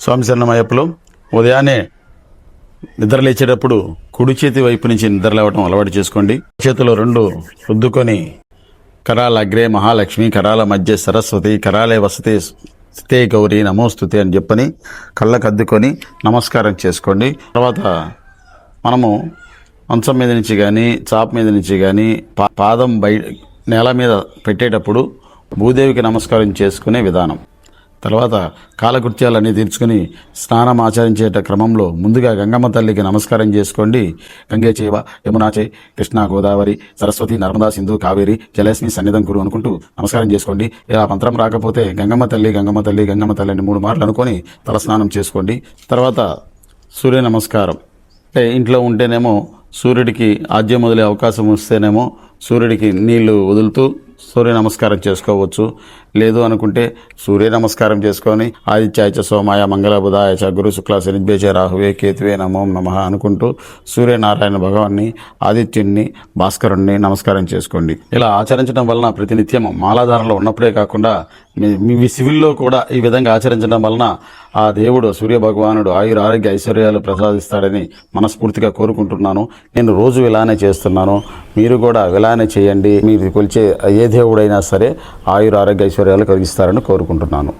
స్వామి శరణమయ్యప్పలు ఉదయాన్నే నిద్ర లేచేటప్పుడు కుడి చేతి వైపు నుంచి నిద్ర లేవటం అలవాటు చేసుకోండి. చేతిలో రెండు రుద్దుకొని కరాల అగ్రే మహాలక్ష్మి, కరాల మధ్య సరస్వతి, కరాలే వసతి స్థితే గౌరీ నమోస్తుతే అని చెప్పని కళ్ళకు అద్దుకొని నమస్కారం చేసుకోండి. తర్వాత మనము మంచం మీద నుంచి కానీ చాప మీద నుంచి కానీ పాదం నేల మీద పెట్టేటప్పుడు భూదేవికి నమస్కారం చేసుకునే విధానం. తర్వాత కాలకృత్యాలన్నీ తీర్చుకుని స్నానం ఆచరించేట క్రమంలో ముందుగా గంగమ్మ తల్లికి నమస్కారం చేసుకోండి. గంగే చేవ యమునా చే కృష్ణ గోదావరి సరస్వతి నర్మదా సింధు కావేరి జలస్మి సన్నిధం కురు అనుకుంటూ నమస్కారం చేసుకోండి. ఇలా మంత్రం రాకపోతే గంగమ్మ తల్లి గంగమ్మ తల్లి గంగమ్మ తల్లి అని 3 మార్లు అనుకొని తలస్నానం చేసుకోండి. తర్వాత సూర్య నమస్కారం అంటే ఇంట్లో ఉంటేనేమో సూర్యుడికి ఆద్యం మొదలే అవకాశం వస్తేనేమో సూర్యుడికి నీళ్లు వదులుతూ సూర్య నమస్కారం చేసుకోవచ్చు. లేదు అనుకుంటే సూర్య నమస్కారం చేసుకొని ఆదిత్యాయ చ సోమాయ మంగళ బుధాయ చ గురు శుక్ల శనిభ్యచ రాహువే కేతువే నమో నమః అనుకుంటూ సూర్యనారాయణ భగవాన్ని, ఆదిత్యుణ్ణి, భాస్కరుణ్ణి నమస్కారం చేసుకోండి. ఇలా ఆచరించడం వలన ప్రతినిత్యం మాలాధారంలో ఉన్నప్పుడే కాకుండా మీ సివిల్లో కూడా ఈ విధంగా ఆచరించడం వలన ఆ దేవుడు సూర్య భగవానుడు ఆయుర ఆరోగ్య ఐశ్వర్యాలు ప్రసాదిస్తాడని మనస్ఫూర్తిగా కోరుకుంటున్నాను. నేను రోజు ఇలానే చేస్తున్నాను, మీరు కూడా ఇలానే చేయండి. మీరు కొలిచే ఏ దేవుడైనా సరే ఆయుర ఆరోగ్య ఐశ్వర్యాలు కలిగిస్తారని కోరుకుంటున్నాను.